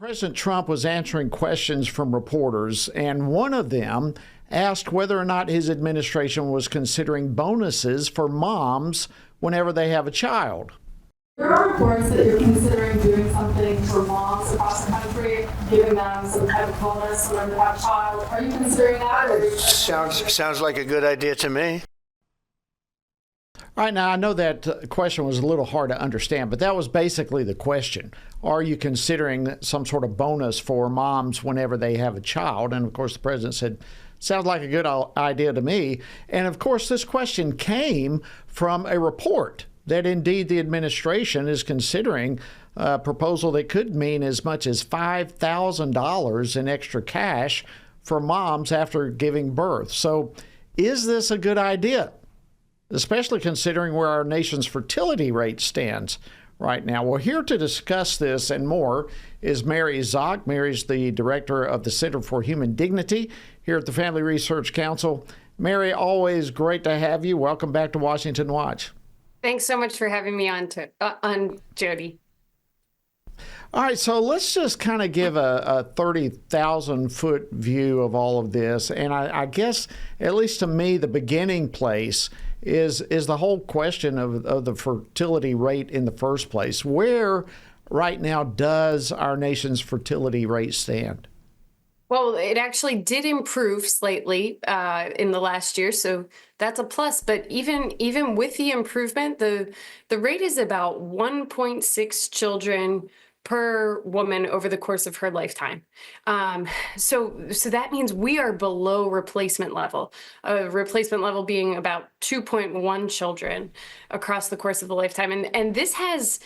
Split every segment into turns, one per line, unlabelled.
President Trump was answering questions from reporters, and one of them asked whether or not his administration was considering bonuses for moms whenever they have a child.
There are reports that you're considering doing something for moms across the country, giving them some type of bonus whenever they have a child. Are you considering that? Or
Sounds like a good idea to me.
All right, now I know that question was a little hard to understand, but that was basically the question. Are you considering some sort of bonus for moms whenever they have a child? And of course, the president said, sounds like a good idea to me. And of course, this question came from a report that indeed the administration is considering a proposal that could mean as much as $5,000 in extra cash for moms after giving birth. So is this a good idea? Especially considering where our nation's fertility rate stands right now. Well, here to discuss this and more is Mary Szoch. Mary's the director of the Center for Human Dignity here at the Family Research Council. Mary, always great to have you. Welcome back to Washington Watch.
Thanks so much for having me on, Jody.
All right, so let's just kind of give a 30,000-foot view of all of this. And I guess, at least to me, the beginning place is the whole question of the fertility rate in the first place. Where right now does our nation's fertility rate stand?
Well, it actually did improve slightly in the last year, so that's a plus. But even with the improvement, the rate is about 1.6 children per woman over the course of her lifetime. So that means we are below replacement level, replacement level being about 2.1 children across the course of the lifetime. And this has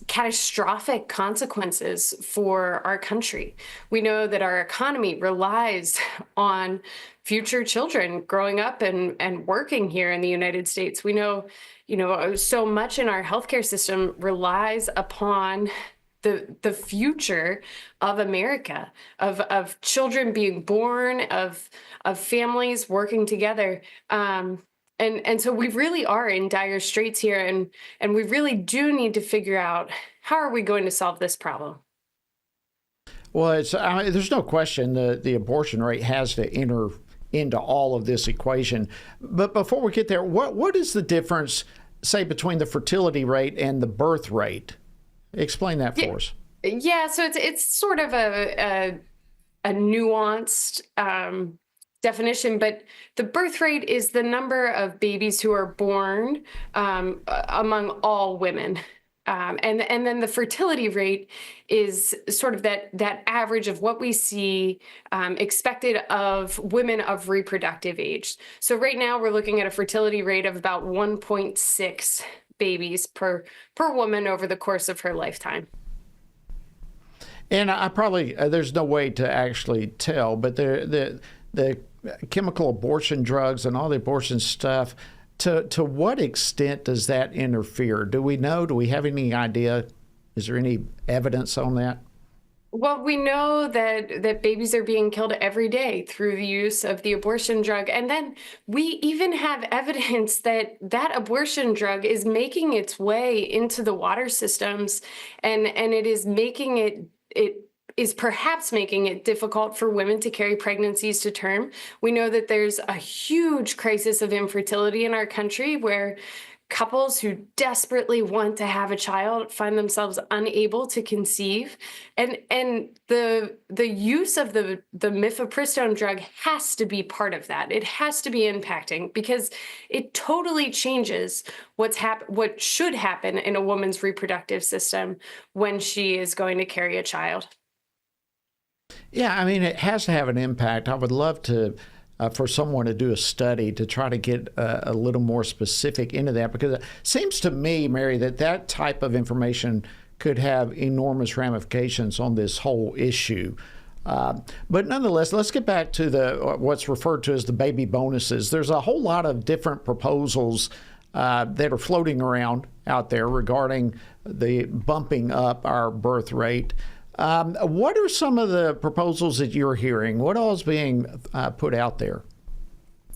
catastrophic consequences for our country. We know that our economy relies on future children growing up and working here in the United States. We know, so much in our healthcare system relies upon the future of America, of children being born, of families working together. And so we really are in dire straits here, and we really do need to figure out how are we going to solve this problem.
Well, there's no question the abortion rate has to enter into all of this equation. But before we get there, what is the difference, say, between the fertility rate and the birth rate? Explain that for us.
Yeah, so it's sort of a nuanced definition, but the birth rate is the number of babies who are born among all women. And then the fertility rate is sort of that average of what we see expected of women of reproductive age. So right now we're looking at a fertility rate of about 1.6 babies per woman over the course of her lifetime.
And I probably, there's no way to actually tell, but the chemical abortion drugs and all the abortion stuff, to what extent does that interfere? Do we know? Do we have any idea? Is there any evidence on that?
Well, we know that babies are being killed every day through the use of the abortion drug. And then we even have evidence that abortion drug is making its way into the water systems, and it is making it is perhaps making it difficult for women to carry pregnancies to term. We know that there's a huge crisis of infertility in our country where couples who desperately want to have a child find themselves unable to conceive. And the use of the mifepristone drug has to be part of that. It has to be impacting because it totally changes what should happen in a woman's reproductive system when she is going to carry a child.
Yeah, I mean, it has to have an impact. I would love to for someone to do a study to try to get a little more specific into that, because it seems to me, Mary, that type of information could have enormous ramifications on this whole issue. But nonetheless, let's get back to what's referred to as the baby bonuses. There's a whole lot of different proposals that are floating around out there regarding the bumping up our birth rate. What are some of the proposals that you're hearing? What all is being put out there?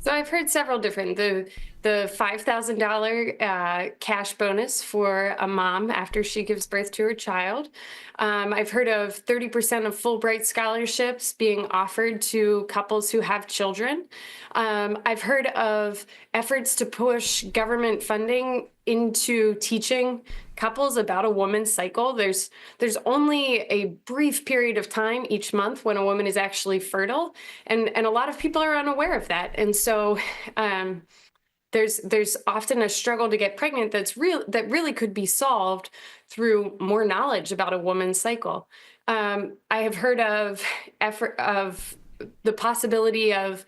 So I've heard several different. The the $5,000 cash bonus for a mom after she gives birth to her child. I've heard of 30% of Fulbright scholarships being offered to couples who have children. I've heard of efforts to push government funding into teaching couples about a woman's cycle. There's only a brief period of time each month when a woman is actually fertile, and a lot of people are unaware of that. And so there's often a struggle to get pregnant that really could be solved through more knowledge about a woman's cycle. I have heard of the possibility of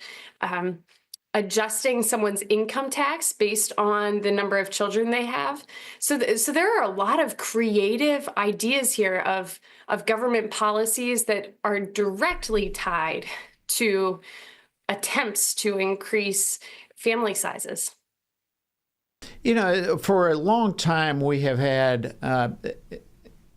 adjusting someone's income tax based on the number of children they have. So there are a lot of creative ideas here of government policies that are directly tied to attempts to increase family sizes.
For a long time, we have had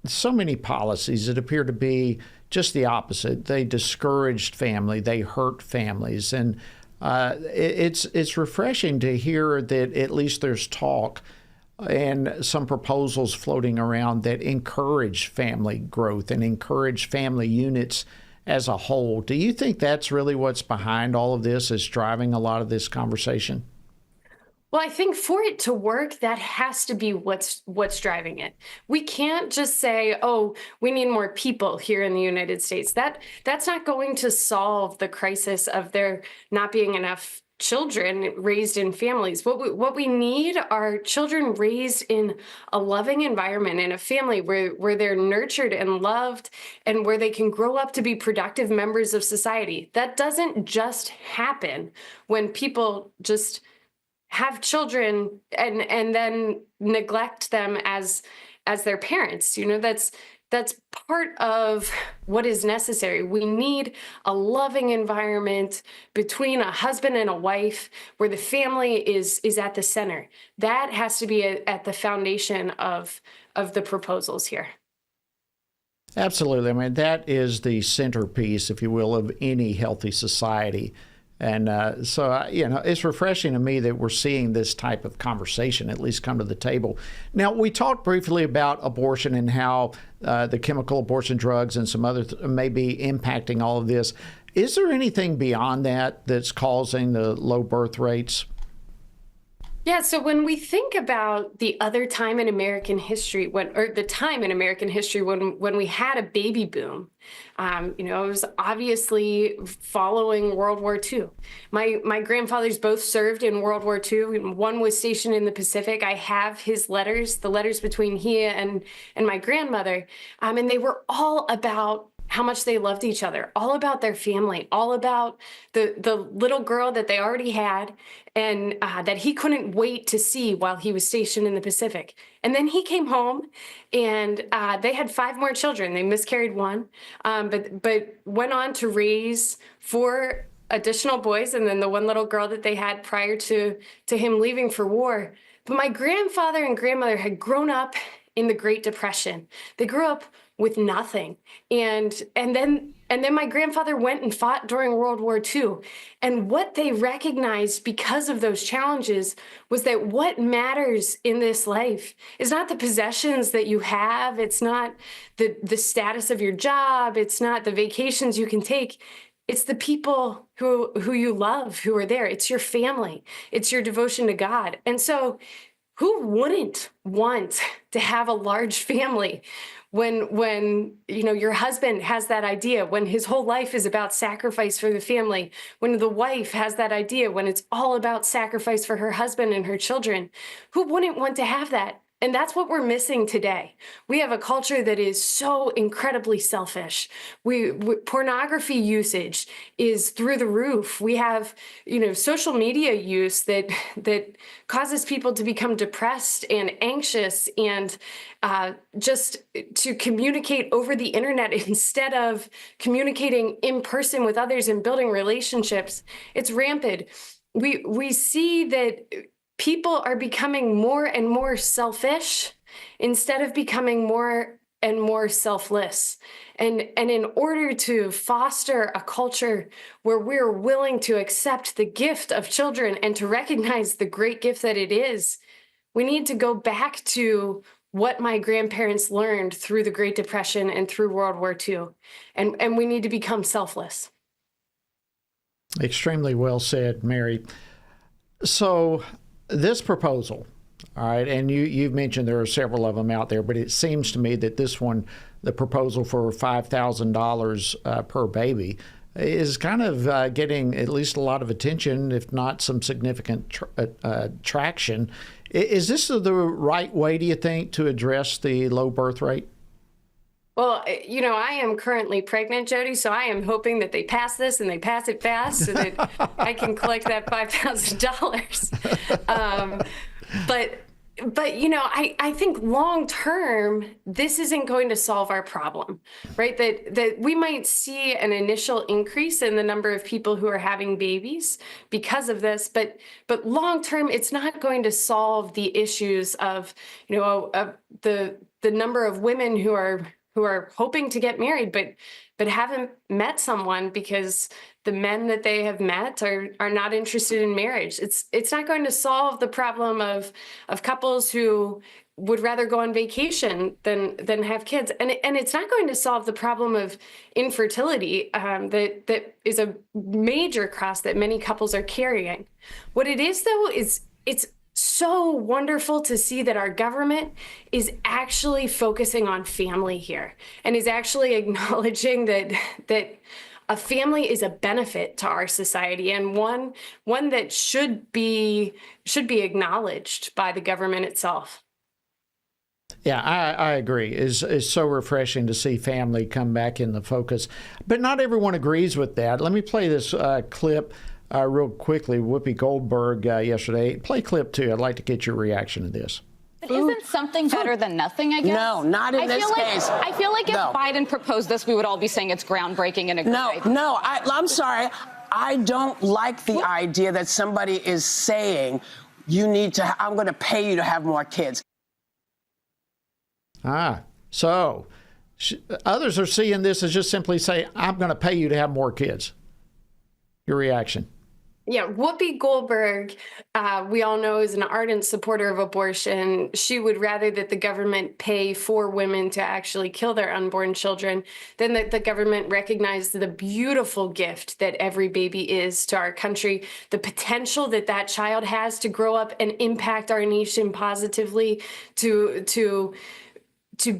so many policies that appear to be just the opposite. They discouraged family, they hurt families, and it's refreshing to hear that at least there's talk and some proposals floating around that encourage family growth and encourage family units as a whole. Do you think that's really what's behind all of this, is driving a lot of this conversation?
Well, I think for it to work, that has to be what's driving it. We can't just say, "Oh, we need more people here in the United States." That's not going to solve the crisis of there not being enough children raised in families. What we need are children raised in a loving environment, in a family where they're nurtured and loved, and where they can grow up to be productive members of society. That doesn't just happen when people just have children and then neglect them as their parents. That's part of what is necessary. We need a loving environment between a husband and a wife where the family is at the center. That has to be at the foundation of the proposals here.
Absolutely. I mean, that is the centerpiece, if you will, of any healthy society. And it's refreshing to me that we're seeing this type of conversation at least come to the table. Now, we talked briefly about abortion and how the chemical abortion drugs and some other may be impacting all of this. Is there anything beyond that that's causing the low birth rates?
Yeah, so when we think about the other time in American history, when we had a baby boom, it was obviously following World War II. My grandfathers both served in World War II. One was stationed in the Pacific. I have his letters, the letters between he and my grandmother, and they were all about how much they loved each other, all about their family, all about the little girl that they already had, and that he couldn't wait to see while he was stationed in the Pacific. And then he came home, and they had 5 more children. They miscarried one, but went on to raise 4 additional boys, and then the one little girl that they had prior to him leaving for war. But my grandfather and grandmother had grown up in the Great Depression. They grew up with nothing. And then my grandfather went and fought during World War II. And what they recognized because of those challenges was that what matters in this life is not the possessions that you have. It's not the status of your job. It's not the vacations you can take. It's the people who you love, who are there. It's your family. It's your devotion to God. And so who wouldn't want to have a large family when your husband has that idea, when his whole life is about sacrifice for the family, when the wife has that idea, when it's all about sacrifice for her husband and her children? Who wouldn't want to have that? And that's what we're missing today. We have a culture that is so incredibly selfish. Pornography usage is through the roof. We have, social media use that causes people to become depressed and anxious and just to communicate over the internet instead of communicating in person with others and building relationships. It's rampant. We see that people are becoming more and more selfish instead of becoming more and more selfless. And in order to foster a culture where we're willing to accept the gift of children and to recognize the great gift that it is, we need to go back to what my grandparents learned through the Great Depression and through World War II. And we need to become selfless.
Extremely well said, Mary. So this proposal, all right, and you've mentioned there are several of them out there, but it seems to me that this one, the proposal for $5,000 per baby, is kind of getting at least a lot of attention, if not some significant traction. Is this the right way, do you think, to address the low birth rate?
Well, I am currently pregnant, Jody, so I am hoping that they pass this and they pass it fast so that I can collect that $5,000. But I think long term, this isn't going to solve our problem, right? That we might see an initial increase in the number of people who are having babies because of this, but long term, it's not going to solve the issues of the number of women who are hoping to get married, but haven't met someone because the men that they have met are not interested in marriage. It's not going to solve the problem of couples who would rather go on vacation than have kids, and it's not going to solve the problem of infertility that is a major cross that many couples are carrying. What it is, though, is it's so wonderful to see that our government is actually focusing on family here and is actually acknowledging that a family is a benefit to our society and one that should be acknowledged by the government itself.
Yeah, I agree. It's so refreshing to see family come back in the focus. But not everyone agrees with that. Let me play this clip real quickly. Whoopi Goldberg yesterday. Play clip 2. I'd like to get your reaction to this.
But isn't something better than nothing, I guess?
No, not in this case.
I feel like if
No.
Biden proposed this, we would all be saying it's groundbreaking and a good idea.
No, I'm sorry. I don't like the idea that somebody is saying I'm going to pay you to have more kids.
So others are seeing this as just simply say, I'm going to pay you to have more kids. Your reaction?
Yeah, Whoopi Goldberg, we all know, is an ardent supporter of abortion. She would rather that the government pay for women to actually kill their unborn children than that the government recognize the beautiful gift that every baby is to our country, the potential that that child has to grow up and impact our nation positively, to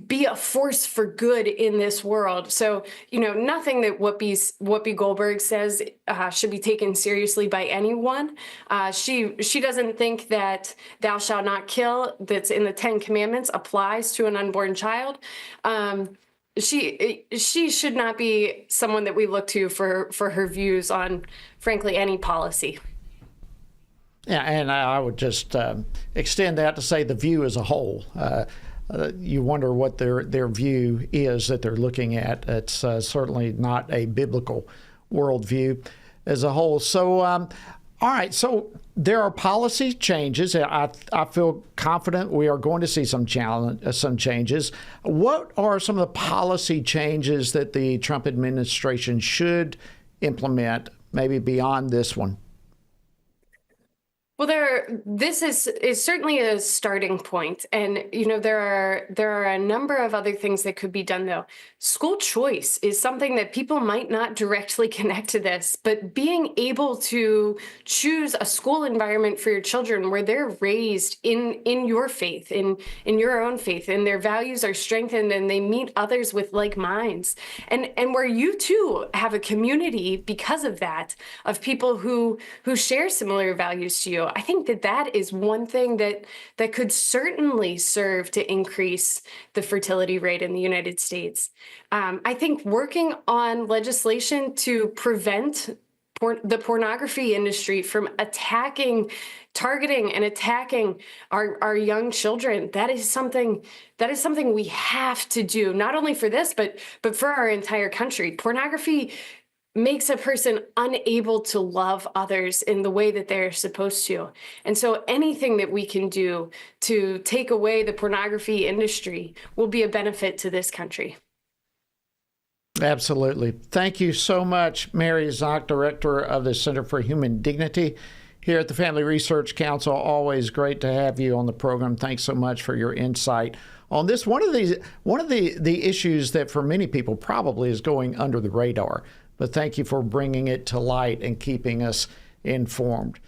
be a force for good in this world. So, nothing that Whoopi Goldberg says should be taken seriously by anyone. She doesn't think that "thou shalt not kill" that's in the 10 Commandments applies to an unborn child. She should not be someone that we look to for her views on, frankly, any policy.
Yeah, and I would just extend that to say the view as a whole. You wonder what their view is that they're looking at. It's certainly not a biblical worldview as a whole. So, all right. So there are policy changes. I feel confident we are going to see some changes. What are some of the policy changes that the Trump administration should implement, maybe beyond this one?
Well, this is certainly a starting point, and there are a number of other things that could be done. Though school choice is something that people might not directly connect to this, but being able to choose a school environment for your children where they're raised in your faith, in your own faith, and their values are strengthened, and they meet others with like minds, and where you too have a community because of that, of people who share similar values to you. I think that is one thing that could certainly serve to increase the fertility rate in the United States. I think working on legislation to prevent the pornography industry from targeting and attacking our young children, that is something we have to do, not only for this, but for our entire country. Pornography makes a person unable to love others in the way that they're supposed to. And so anything that we can do to take away the pornography industry will be a benefit to this country.
Absolutely. Thank you so much, Mary Szoch, Director of the Center for Human Dignity here at the Family Research Council. Always great to have you on the program. Thanks so much for your insight on this. One of the issues that for many people probably is going under the radar, but thank you for bringing it to light and keeping us informed.